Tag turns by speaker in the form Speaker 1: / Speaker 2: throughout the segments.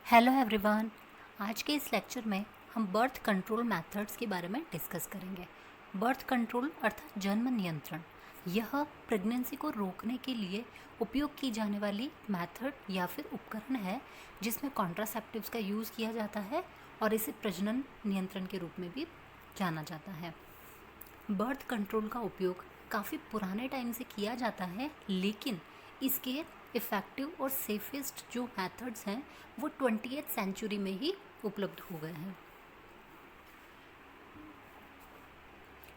Speaker 1: Hello everyone. आज के इस लेक्चर में हम बर्थ कंट्रोल मेथड्स के बारे में डिस्कस करेंगे। बर्थ कंट्रोल अर्थात जन्म नियंत्रण यह प्रेगनेंसी को रोकने के लिए उपयोग की जाने वाली मेथड या फिर उपकरण है जिसमें कॉन्ट्रासेप्टिव्स का यूज़ किया जाता है और इसे प्रजनन नियंत्रण के रूप में भी जाना जाता है। बर्थ कंट्रोल का उपयोग काफ़ी पुराने टाइम से किया जाता है, लेकिन इसके इफ़ेक्टिव और सेफेस्ट जो मेथड्स हैं वो 20th सेंचुरी में ही उपलब्ध हो गए हैं।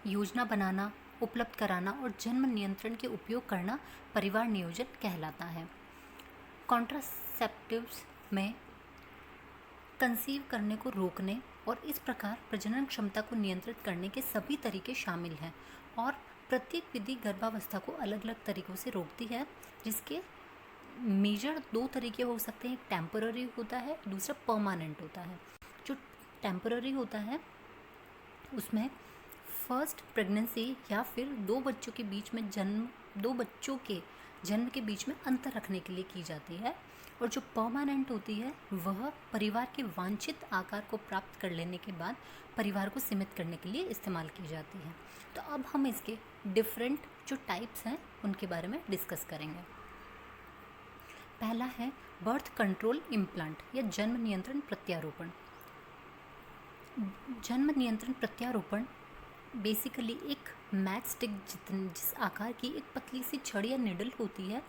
Speaker 1: योजना बनाना, उपलब्ध कराना और जन्म नियंत्रण के उपयोग करना परिवार नियोजन कहलाता है। कॉन्ट्रासेप्टिव्स में कंसीव करने को रोकने और इस प्रकार प्रजनन क्षमता को नियंत्रित करने के सभी तरीके शामिल हैं और प्रत्येक विधि गर्भावस्था को अलग अलग तरीक़ों से रोकती है, जिसके मेजर 2 तरीके हो सकते हैं। एक टेम्पररी होता है, दूसरा परमानेंट होता है। जो टेम्पररी होता है उसमें फर्स्ट प्रेगनेंसी या फिर दो बच्चों के जन्म के बीच में अंतर रखने के लिए की जाती है, और जो परमानेंट होती है वह परिवार के वांछित आकार को प्राप्त कर लेने के बाद परिवार को सीमित करने के लिए इस्तेमाल की जाती है। तो अब हम इसके डिफरेंट जो टाइप्स हैं उनके बारे में डिस्कस करेंगे। पहला है बर्थ कंट्रोल इम्प्लांट या जन्म नियंत्रण प्रत्यारोपण। जन्म नियंत्रण प्रत्यारोपण बेसिकली एक मैच स्टिक जिस आकार की एक पतली सी छड़ या निडल होती है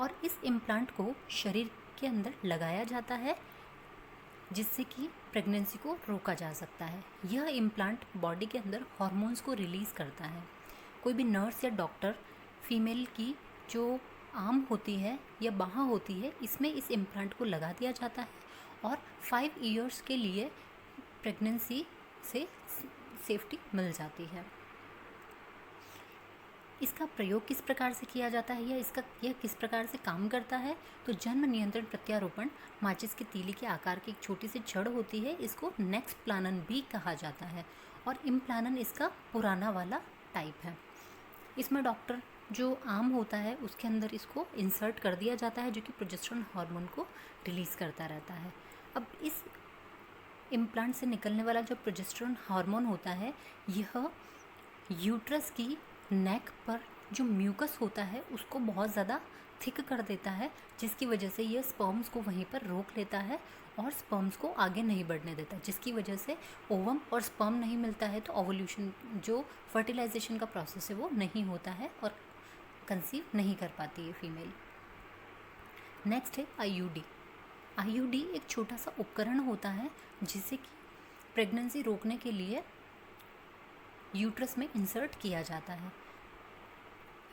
Speaker 1: और इस इम्प्लांट को शरीर के अंदर लगाया जाता है, जिससे कि प्रेगनेंसी को रोका जा सकता है। यह इम्प्लांट बॉडी के अंदर हार्मोन्स को रिलीज़ करता है। कोई भी नर्स या डॉक्टर फीमेल की जो आर्म होती है या बाँह होती है, इसमें इस इम्प्लांट को लगा दिया जाता है और 5 इयर्स के लिए प्रेगनेंसी से सेफ्टी मिल जाती है। इसका प्रयोग किस प्रकार से किया जाता है या यह किस प्रकार से काम करता है? तो जन्म नियंत्रण प्रत्यारोपण माचिस के तीली के आकार की एक छोटी सी छड़ होती है। इसको नेक्सप्लानन भी कहा जाता है और इम्प्लानन इसका पुराना वाला टाइप है। इसमें डॉक्टर जो आर्म होता है उसके अंदर इसको इंसर्ट कर दिया जाता है, जो कि प्रोजेस्टेरोन हार्मोन को रिलीज़ करता रहता है। अब इस इम्प्लांट से निकलने वाला जो प्रोजेस्टेरोन हार्मोन होता है, यह यूट्रस की नेक पर जो म्यूकस होता है उसको बहुत ज़्यादा थिक कर देता है, जिसकी वजह से यह स्पर्म्स को वहीं पर रोक लेता है और स्पर्म्स को आगे नहीं बढ़ने देता, जिसकी वजह से ओवम और स्पर्म नहीं मिलता है, तो ओवुलेशन जो फर्टिलाइजेशन का प्रोसेस है वो नहीं होता है और कंसीव नहीं कर पाती है फीमेल। नेक्स्ट है आईयूडी। आईयूडी एक छोटा सा उपकरण होता है जिसे कि प्रेगनेंसी रोकने के लिए यूट्रस में इंसर्ट किया जाता है।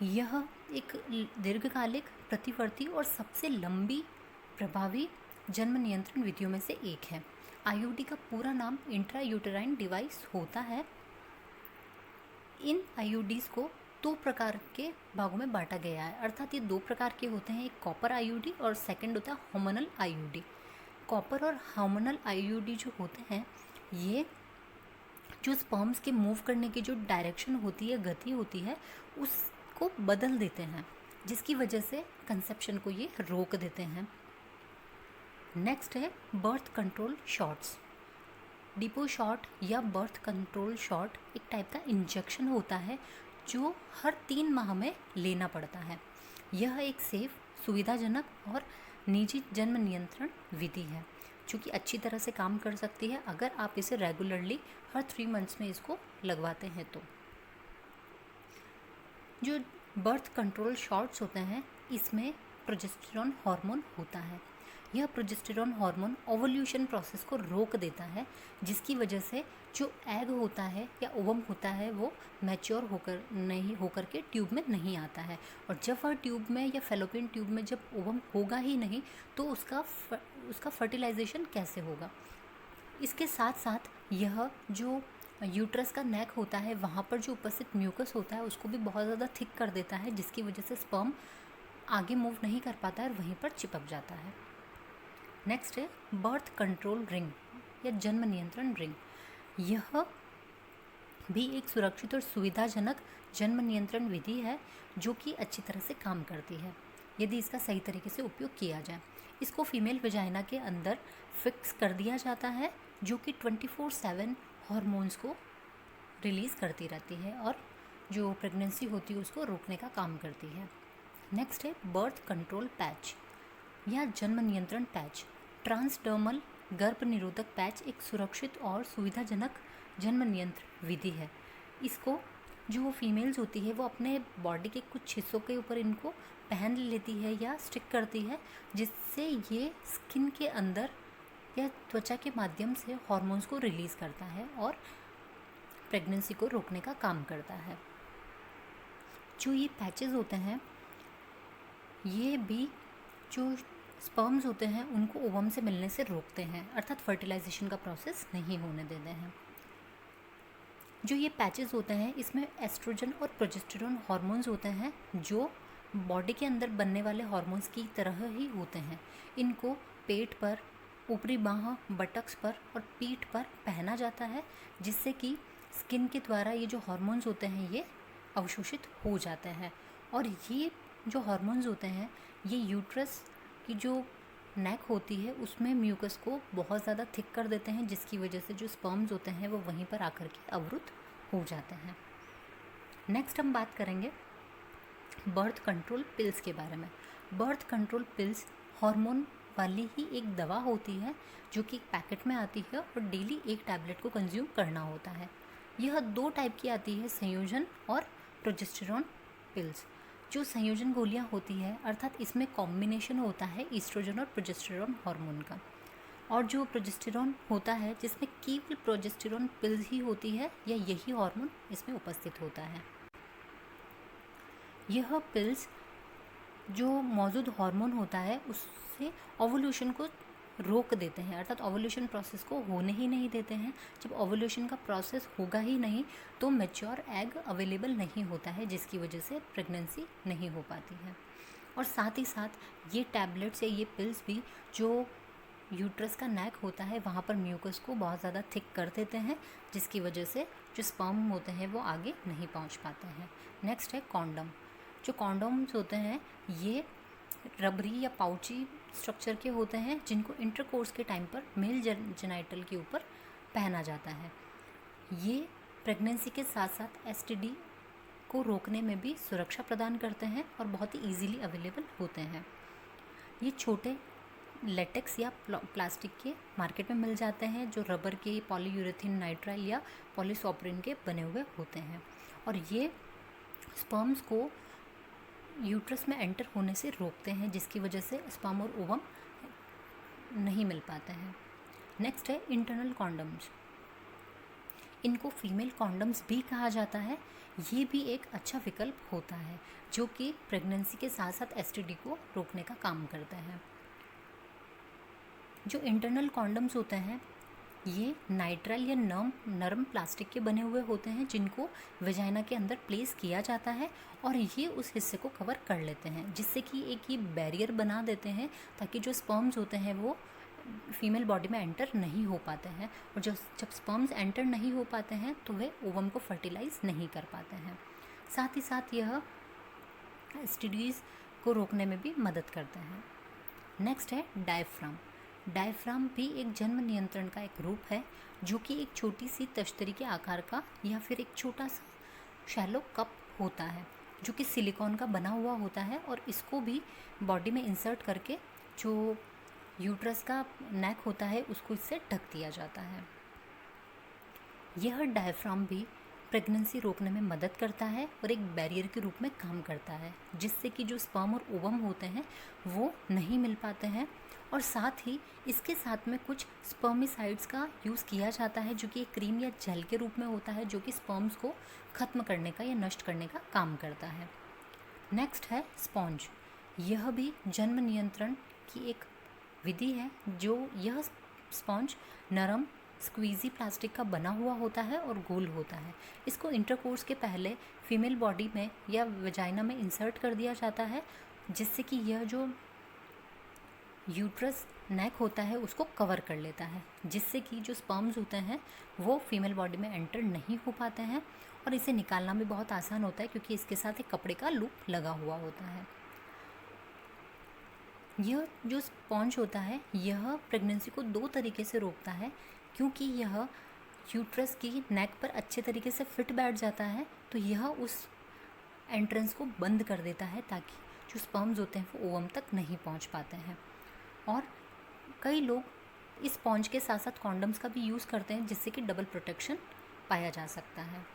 Speaker 1: यह एक दीर्घकालिक, प्रतिवर्ती और सबसे लंबी प्रभावी जन्म नियंत्रण विधियों में से एक है। आईयूडी का पूरा नाम इंट्रा यूटेराइन डिवाइस होता है। इन आईयूडीज़ को 2 प्रकार के भागों में बांटा गया है, अर्थात ये 2 प्रकार के होते हैं। एक कॉपर आईयूडी और सेकंड होता है हार्मोनल आईयूडी। कॉपर और हार्मोनल आईयूडी जो होते हैं, ये जो स्पर्म्स के मूव करने की जो डायरेक्शन होती है, गति होती है, उसको बदल देते हैं, जिसकी वजह से कंसेप्शन को ये रोक देते हैं। नेक्स्ट है birth control shots. Depot shot या बर्थ कंट्रोल शॉट एक टाइप का इंजेक्शन होता है जो हर 3 माह में लेना पड़ता है। यह एक सेफ, सुविधाजनक और निजी जन्म नियंत्रण विधि है जो कि अच्छी तरह से काम कर सकती है अगर आप इसे रेगुलरली हर 3 मंथ्स में इसको लगवाते हैं। तो जो बर्थ कंट्रोल शॉट्स होते हैं, इसमें प्रोजेस्टेरोन हार्मोन होता है। यह प्रोजेस्टेरोन हार्मोन ओवुलेशन प्रोसेस को रोक देता है, जिसकी वजह से जो एग होता है या ओवम होता है वो मैच्योर होकर के ट्यूब में नहीं आता है, और जब वह ट्यूब में या फेलोपियन ट्यूब में जब ओवम होगा ही नहीं तो उसका फर्टिलाइजेशन कैसे होगा। इसके साथ साथ यह जो यूट्रस का नेक होता है, वहाँ पर जो उपस्थित म्यूकस होता है उसको भी बहुत ज़्यादा थिक कर देता है, जिसकी वजह से स्पर्म आगे मूव नहीं कर पाता है और वहीं पर चिपक जाता है। नेक्स्ट है बर्थ कंट्रोल रिंग या जन्म नियंत्रण रिंग। यह भी एक सुरक्षित और सुविधाजनक जन्म नियंत्रण विधि है जो कि अच्छी तरह से काम करती है। यदि इसका सही तरीके से उपयोग किया जाए। इसको फीमेल वजाइना के अंदर फिक्स कर दिया जाता है, जो कि 24/7 हार्मोन्स को रिलीज़ करती रहती है और जो प्रेगनेंसी होती है उसको रोकने का काम करती है। नेक्स्ट है बर्थ कंट्रोल पैच या जन्म नियंत्रण पैच। ट्रांसडर्मल गर्भ निरोधक पैच एक सुरक्षित और सुविधाजनक जन्म नियंत्रण विधि है। इसको जो फीमेल्स होती है वो अपने बॉडी के कुछ हिस्सों के ऊपर इनको पहन लेती है या स्टिक करती है, जिससे ये स्किन के अंदर या त्वचा के माध्यम से हार्मोन्स को रिलीज़ करता है और प्रेगनेंसी को रोकने का काम करता है। जो ये पैचेस होते हैं ये भी जो स्पर्म्स होते हैं उनको ओवम से मिलने से रोकते हैं, अर्थात फर्टिलाइजेशन का प्रोसेस नहीं होने देते हैं। जो ये पैचेस होते हैं इसमें एस्ट्रोजन और प्रोजेस्टेरोन हार्मोन्स होते हैं, जो बॉडी के अंदर बनने वाले हार्मोन्स की तरह ही होते हैं। इनको पेट पर, ऊपरी बाह, बटक्स पर और पीठ पर पहना जाता है, जिससे कि स्किन के द्वारा ये जो हार्मोन्स होते हैं ये अवशोषित हो जाते हैं। और ये जो हार्मोन्स होते हैं ये यूट्रस की जो नेक होती है उसमें म्यूकस को बहुत ज़्यादा थिक कर देते हैं, जिसकी वजह से जो स्पर्म्स होते हैं वो वहीं पर आकर के अवरुद्ध हो जाते हैं। नेक्स्ट हम बात करेंगे बर्थ कंट्रोल पिल्स के बारे में। बर्थ कंट्रोल पिल्स हार्मोन वाली ही एक दवा होती है जो कि एक पैकेट में आती है और डेली एक टैबलेट को कंज्यूम करना होता है। यह 2 टाइप की आती है, संयोजन और प्रोजेस्टेरोन पिल्स। जो संयोजन गोलियां होती है अर्थात इसमें कॉम्बिनेशन होता है ईस्ट्रोजन और प्रोजेस्टेरोन हार्मोन का, और जो प्रोजेस्टेरोन होता है जिसमें केवल प्रोजेस्टेरोन पिल्स ही होती है या यही हार्मोन इसमें उपस्थित होता है। यह पिल्स जो मौजूद हार्मोन होता है उससे ओवुलेशन को रोक देते हैं, अर्थात ओवुलेशन प्रोसेस को होने ही नहीं देते हैं। जब ओवुलेशन का प्रोसेस होगा ही नहीं तो मैच्योर एग अवेलेबल नहीं होता है, जिसकी वजह से प्रेगनेंसी नहीं हो पाती है। और साथ ही साथ ये टैबलेट्स या ये पिल्स भी जो यूट्रस का नेक होता है वहाँ पर म्यूकस को बहुत ज़्यादा थिक कर देते हैं, जिसकी वजह से जो स्पर्म होते हैं वो आगे नहीं पहुँच पाते हैं। नेक्स्ट है कॉन्डम। जो कॉन्डोम्स होते हैं ये रबरी या पाउची स्ट्रक्चर के होते हैं, जिनको इंटरकोर्स के टाइम पर मेल जेनाइटल के ऊपर पहना जाता है। ये प्रेगनेंसी के साथ साथ एसटीडी को रोकने में भी सुरक्षा प्रदान करते हैं और बहुत ही इजीली अवेलेबल होते हैं। ये छोटे लेटेक्स या प्लास्टिक के मार्केट में मिल जाते हैं, जो रबर के, पॉलीयूरेथीन नाइट्राइल या पॉलीसॉप्रिन के बने हुए होते हैं, और ये स्पर्म्स को यूट्रस में एंटर होने से रोकते हैं, जिसकी वजह से स्पर्म और ओवम नहीं मिल पाते हैं। नेक्स्ट है इंटरनल कॉन्डम्स। इनको फीमेल कॉन्डम्स भी कहा जाता है। ये भी एक अच्छा विकल्प होता है जो कि प्रेगनेंसी के साथ साथ एसटीडी को रोकने का काम करता है। जो इंटरनल कॉन्डम्स होते हैं ये नाइट्राइल या नरम प्लास्टिक के बने हुए होते हैं, जिनको वेजाइना के अंदर प्लेस किया जाता है और ये उस हिस्से को कवर कर लेते हैं, जिससे कि एक ये बैरियर बना देते हैं ताकि जो स्पर्म्स होते हैं वो फीमेल बॉडी में एंटर नहीं हो पाते हैं, और जब स्पर्म्स एंटर नहीं हो पाते हैं तो वे ओवम को फर्टिलाइज नहीं कर पाते हैं। साथ ही साथ यह एसटीडीज़ को रोकने में भी मदद करते हैं। नेक्स्ट है डायफ्राम। डायफ्राम भी एक जन्म नियंत्रण का एक रूप है, जो कि एक छोटी सी तश्तरी के आकार का या फिर एक छोटा सा शैलो कप होता है, जो कि सिलिकॉन का बना हुआ होता है, और इसको भी बॉडी में इंसर्ट करके जो यूट्रस का नेक होता है उसको इससे ढक दिया जाता है। यह डायफ्राम भी प्रेगनेंसी रोकने में मदद करता है और एक बैरियर के रूप में काम करता है, जिससे कि जो स्पर्म और ओवम होते हैं वो नहीं मिल पाते हैं। और साथ ही इसके साथ में कुछ स्पर्मिसाइड्स का यूज़ किया जाता है, जो कि एक क्रीम या जेल के रूप में होता है, जो कि स्पर्म्स को ख़त्म करने का या नष्ट करने का काम करता है। नेक्स्ट है स्पॉन्ज। यह भी जन्म नियंत्रण की एक विधि है। जो यह स्पॉन्ज नरम स्क्वीजी प्लास्टिक का बना हुआ होता है और गोल होता है। इसको इंटरकोर्स के पहले फीमेल बॉडी में या वजाइना में इंसर्ट कर दिया जाता है, जिससे कि यह जो यूट्रस नेक होता है उसको कवर कर लेता है, जिससे कि जो स्पर्म्स होते हैं वो फीमेल बॉडी में एंटर नहीं हो पाते हैं, और इसे निकालना भी बहुत आसान होता है क्योंकि इसके साथ एक कपड़े का लूप लगा हुआ होता है। यह जो स्पॉन्ज होता है यह प्रेगनेंसी को 2 तरीके से रोकता है, क्योंकि यह यूट्रस की नेक पर अच्छे तरीके से फिट बैठ जाता है, तो यह उस एंट्रेंस को बंद कर देता है ताकि जो स्पर्म्स होते हैं वो ओवम तक नहीं पहुंच पाते हैं। और कई लोग इस स्पॉन्ज के साथ साथ कॉन्डम्स का भी यूज़ करते हैं, जिससे कि डबल प्रोटेक्शन पाया जा सकता है।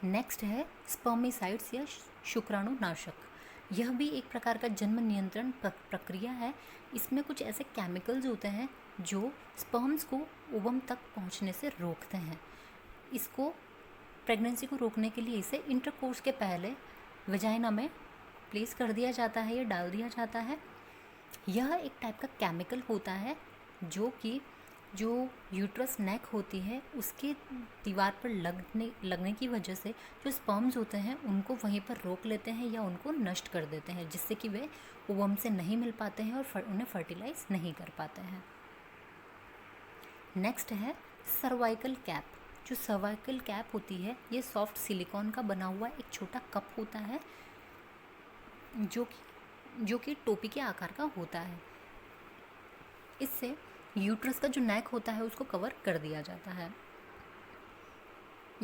Speaker 1: नेक्स्ट है स्पर्मिसाइड्स या शुक्राणुनाशक। यह भी एक प्रकार का जन्म नियंत्रण प्रक्रिया है। इसमें कुछ ऐसे केमिकल्स होते हैं जो स्पर्म्स को ओवम तक पहुंचने से रोकते हैं। इसको प्रेगनेंसी को रोकने के लिए इसे इंटरकोर्स के पहले वजाइना में प्लेस कर दिया जाता है या डाल दिया जाता है। यह एक टाइप का केमिकल होता है जो यूट्रस नेक होती है उसके दीवार पर लगने की वजह से जो स्पर्म्स होते हैं उनको वहीं पर रोक लेते हैं या उनको नष्ट कर देते हैं, जिससे कि वे ओवम से नहीं मिल पाते हैं और उन्हें फर्टिलाइज नहीं कर पाते हैं। नेक्स्ट है सर्वाइकल कैप। जो सर्वाइकल कैप होती है ये सॉफ्ट सिलिकॉन का बना हुआ एक छोटा कप होता है जो कि टोपी के आकार का होता है। इससे यूट्रस का जो नेक होता है उसको कवर कर दिया जाता है।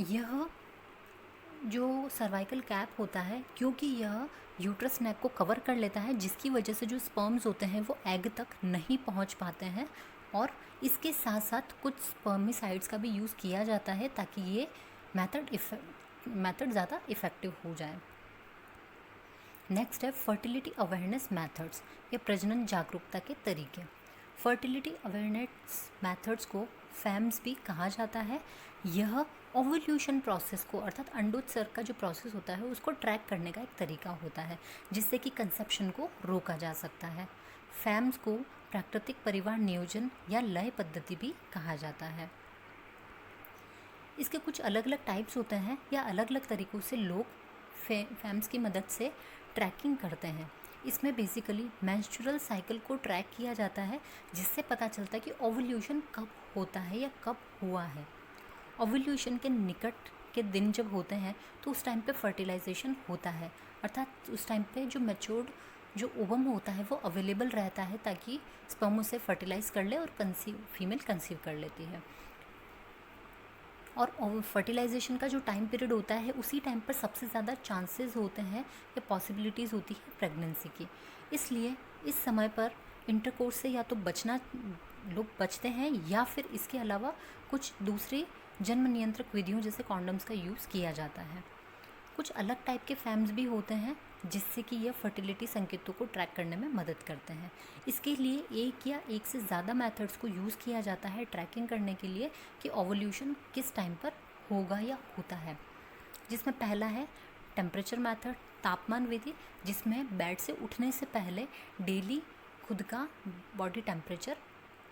Speaker 1: यह जो सर्वाइकल कैप होता है, क्योंकि यह यूट्रस नेक को कवर कर लेता है, जिसकी वजह से जो स्पर्म्स होते हैं वो एग तक नहीं पहुंच पाते हैं। और इसके साथ साथ कुछ स्पर्मिसाइड्स का भी यूज़ किया जाता है ताकि ये मेथड ज़्यादा इफ़ेक्टिव हो जाए। नेक्स्ट है फर्टिलिटी अवेयरनेस मेथड्स या प्रजनन जागरूकता के तरीके। फर्टिलिटी अवेयरनेस मेथड्स को फैम्स भी कहा जाता है। यह ओवल्यूशन प्रोसेस को अर्थात अंडोत्सर्ग का जो प्रोसेस होता है उसको ट्रैक करने का एक तरीका होता है, जिससे कि कंसेप्शन को रोका जा सकता है। फैम्स को प्राकृतिक परिवार नियोजन या लय पद्धति भी कहा जाता है। इसके कुछ अलग अलग टाइप्स होते हैं या अलग अलग तरीक़ों से लोग फैम्स की मदद से ट्रैकिंग करते हैं। इसमें बेसिकली मेंस्ट्रुअल साइकिल को ट्रैक किया जाता है, जिससे पता चलता है कि ओवल्यूशन कब होता है या कब हुआ है। ओवल्यूशन के निकट के दिन जब होते हैं तो उस टाइम पे फर्टिलाइजेशन होता है, अर्थात उस टाइम पे जो मैच्योर्ड जो ओवम होता है वो अवेलेबल रहता है ताकि स्पर्म उसे फर्टिलाइज कर ले और फीमेल कंसीव कर लेती है। और फर्टिलाइजेशन का जो टाइम पीरियड होता है उसी टाइम पर सबसे ज़्यादा चांसेस होते हैं या पॉसिबिलिटीज़ होती है प्रेगनेंसी की। इसलिए इस समय पर इंटरकोर्स से या तो लोग बचते हैं या फिर इसके अलावा कुछ दूसरी जन्म नियंत्रक विधियों जैसे कॉन्डम्स का यूज़ किया जाता है। कुछ अलग टाइप के फैम्स भी होते हैं जिससे कि यह फर्टिलिटी संकेतों को ट्रैक करने में मदद करते हैं। इसके लिए एक या एक से ज़्यादा मेथड्स को यूज़ किया जाता है ट्रैकिंग करने के लिए कि ओवल्यूशन किस टाइम पर होगा या होता है, जिसमें पहला है टेम्परेचर मेथड, तापमान विधि, जिसमें बेड से उठने से पहले डेली खुद का बॉडी टेम्परेचर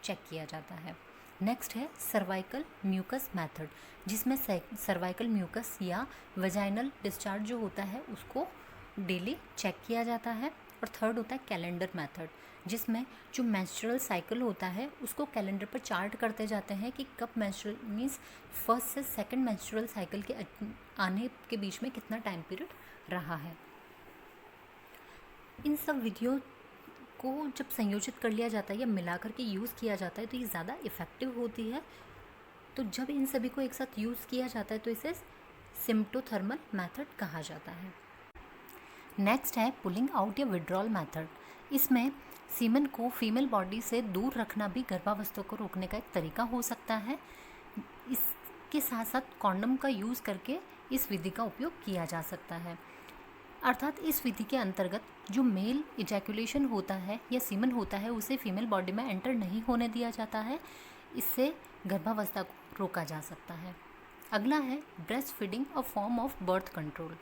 Speaker 1: चेक किया जाता है। नेक्स्ट है सर्वाइकल म्यूकस मेथड, जिसमें सर्वाइकल म्यूकस या वजाइनल डिस्चार्ज जो होता है उसको डेली चेक किया जाता है। और थर्ड होता है कैलेंडर मेथड, जिसमें जो मेंस्ट्रुअल साइकिल होता है उसको कैलेंडर पर चार्ट करते जाते हैं कि कब मेंस्ट्रुअल मीन्स फर्स्ट से सेकंड मेंस्ट्रुअल साइकिल के आने के बीच में कितना टाइम पीरियड रहा है। इन सब विधियों को जब संयोजित कर लिया जाता है या मिलाकर के यूज़ किया जाता है तो ये ज़्यादा इफ़ेक्टिव होती है। तो जब इन सभी को एक साथ यूज़ किया जाता है तो इसे सिम्प्टोथर्मल मेथड कहा जाता है। नेक्स्ट है पुलिंग आउट या विड्रॉल मेथड। इसमें सीमेन को फीमेल बॉडी से दूर रखना भी गर्भावस्था को रोकने का एक तरीका हो सकता है। इसके साथ साथ कॉन्डम का यूज़ करके इस विधि का उपयोग किया जा सकता है। अर्थात इस विधि के अंतर्गत जो मेल इजैकुलेशन होता है या सीमन होता है उसे फीमेल बॉडी में एंटर नहीं होने दिया जाता है। इससे गर्भावस्था को रोका जा सकता है। अगला है breast feeding a form of birth control.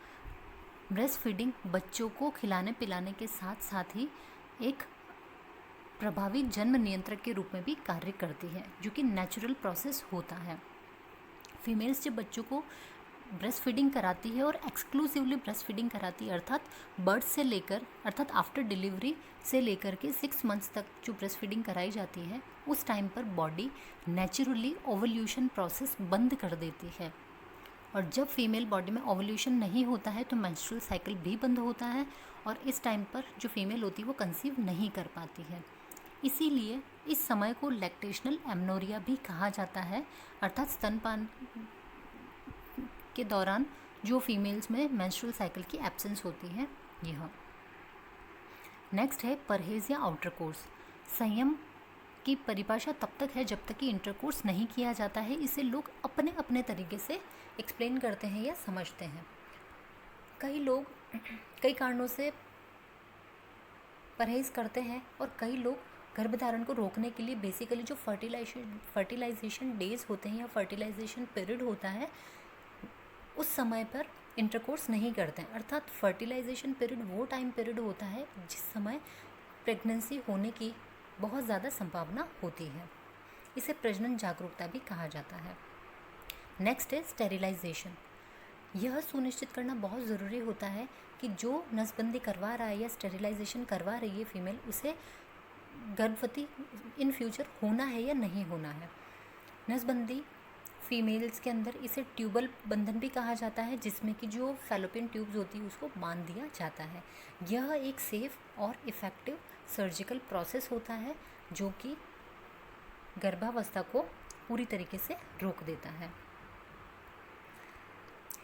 Speaker 1: Breast feeding बच्चों को खिलाने पिलाने के साथ साथ ही एक प्रभावी जन्म नियंत्रक के रूप में भी कार्य करती है, जो कि नेचुरल प्रोसेस होता है। फीमेल्स जब बच्चों को ब्रेस्ट फीडिंग कराती है और एक्सक्लूसिवली ब्रेस्ट फीडिंग कराती है, अर्थात बर्थ से लेकर अर्थात आफ्टर डिलीवरी से लेकर के 6 मंथ्स तक जो ब्रेस्ट फीडिंग कराई जाती है उस टाइम पर बॉडी नेचुरली ओवल्यूशन प्रोसेस बंद कर देती है। और जब फीमेल बॉडी में ओवल्यूशन नहीं होता है तो मेंस्ट्रुअल साइकिल भी बंद होता है और इस टाइम पर जो फीमेल होती है वो कंसीव नहीं कर पाती है। इसीलिए इस समय को लैक्टेशनल एमनोरिया भी कहा जाता है, अर्थात स्तनपान के दौरान जो फीमेल्स में मेंस्ट्रुअल साइकिल की एब्सेंस होती है यह। नेक्स्ट है परहेज या आउटर कोर्स। संयम की परिभाषा तब तक है जब तक कि इंटरकोर्स नहीं किया जाता है। इसे लोग अपने अपने तरीके से एक्सप्लेन करते हैं या समझते हैं। कई लोग कई कारणों से परहेज करते हैं और कई लोग गर्भधारण को रोकने के लिए बेसिकली जो फर्टिलाइजेशन डेज होते हैं या फर्टिलाइजेशन पीरियड होता है उस समय पर इंटरकोर्स नहीं करते हैं। अर्थात फर्टिलाइजेशन पीरियड वो टाइम पीरियड होता है जिस समय प्रेगनेंसी होने की बहुत ज़्यादा संभावना होती है। इसे प्रजनन जागरूकता भी कहा जाता है। नेक्स्ट है स्टेरिलाइजेशन। यह सुनिश्चित करना बहुत ज़रूरी होता है कि जो नसबंदी करवा रहा है या स्टेरिलाइजेशन करवा रही है फीमेल, उसे गर्भवती इन फ्यूचर होना है या नहीं होना है। नसबंदी फीमेल्स के अंदर इसे ट्यूबल बंधन भी कहा जाता है, जिसमें कि जो फैलोपियन ट्यूब्स होती है उसको बांध दिया जाता है। यह एक सेफ और इफ़ेक्टिव सर्जिकल प्रोसेस होता है जो कि गर्भावस्था को पूरी तरीके से रोक देता है।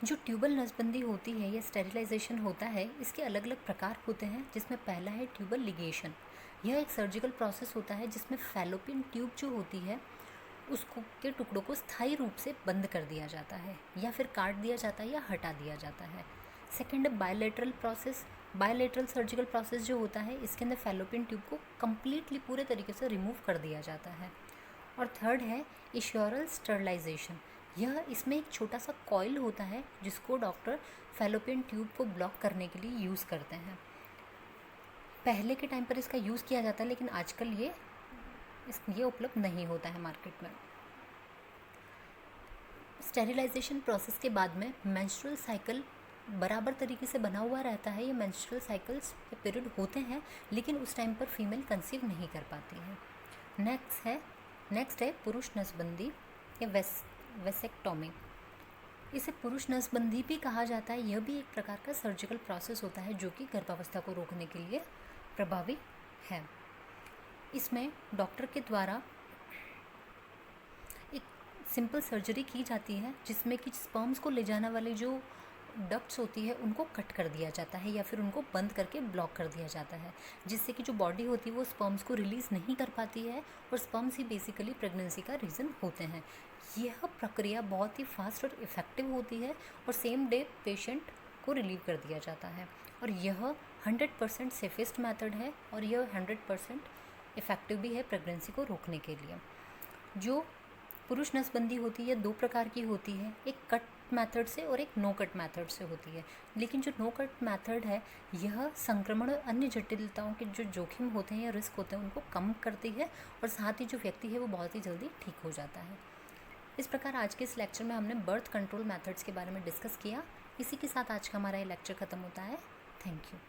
Speaker 1: जो ट्यूबल नसबंदी होती है या स्टेरिलाइजेशन होता है, इसके अलग अलग प्रकार होते हैं, जिसमें पहला है ट्यूबल लिगेशन। यह एक सर्जिकल प्रोसेस होता है जिसमें फैलोपियन ट्यूब जो होती है उसको के टुकड़ों को स्थायी रूप से बंद कर दिया जाता है या फिर काट दिया जाता है या हटा दिया जाता है। सेकेंड है bilateral process. Bilateral surgical process जो होता है इसके अंदर फैलोपियन ट्यूब को कम्प्लीटली पूरे तरीके से रिमूव कर दिया जाता है। और थर्ड है इश्योरल स्टरलाइजेशन। यह इसमें एक छोटा सा कॉइल होता है जिसको डॉक्टर फैलोपियन ट्यूब को ब्लॉक करने के लिए यूज़ करते हैं। पहले के टाइम पर इसका यूज़ किया जाता है, लेकिन आजकल ये उपलब्ध नहीं होता है मार्केट में। स्टेरिलाइजेशन प्रोसेस के बाद में मेंस्ट्रुअल साइकिल बराबर तरीके से बना हुआ रहता है। ये मेंस्ट्रुअल साइकिल्स के पीरियड होते हैं, लेकिन उस टाइम पर फीमेल कंसीव नहीं कर पाती है। नेक्स्ट है पुरुष नसबंदी या वेसेक्टोमी। इसे पुरुष नसबंदी भी कहा जाता है। यह भी एक प्रकार का सर्जिकल प्रोसेस होता है जो कि गर्भावस्था को रोकने के लिए प्रभावी है। इसमें डॉक्टर के द्वारा एक सिंपल सर्जरी की जाती है जिसमें कि स्पर्म्स को ले जाने वाली जो डक्ट्स होती है उनको कट कर दिया जाता है या फिर उनको बंद करके ब्लॉक कर दिया जाता है, जिससे कि जो बॉडी होती है वो स्पर्म्स को रिलीज़ नहीं कर पाती है और स्पर्म्स ही बेसिकली प्रेगनेंसी का रीज़न होते हैं। यह प्रक्रिया बहुत ही फास्ट और इफ़ेक्टिव होती है और सेम डे पेशेंट को रिलीव कर दिया जाता है और यह 100% सेफेस्ट मेथड है और यह 100% इफ़ेक्टिव भी है प्रेगनेंसी को रोकने के लिए। जो पुरुष नसबंदी होती है दो प्रकार की होती है, एक कट मेथड से और एक नो कट मेथड से होती है। लेकिन जो नो कट मेथड है यह संक्रमण और अन्य जटिलताओं के जो जोखिम होते हैं या रिस्क होते हैं उनको कम करती है और साथ ही जो व्यक्ति है वो बहुत ही जल्दी ठीक हो जाता है। इस प्रकार आज के इस लेक्चर में हमने बर्थ कंट्रोल मेथड्स के बारे में डिस्कस किया। इसी के साथ आज का हमारा ये लेक्चर ख़त्म होता है। Thank you.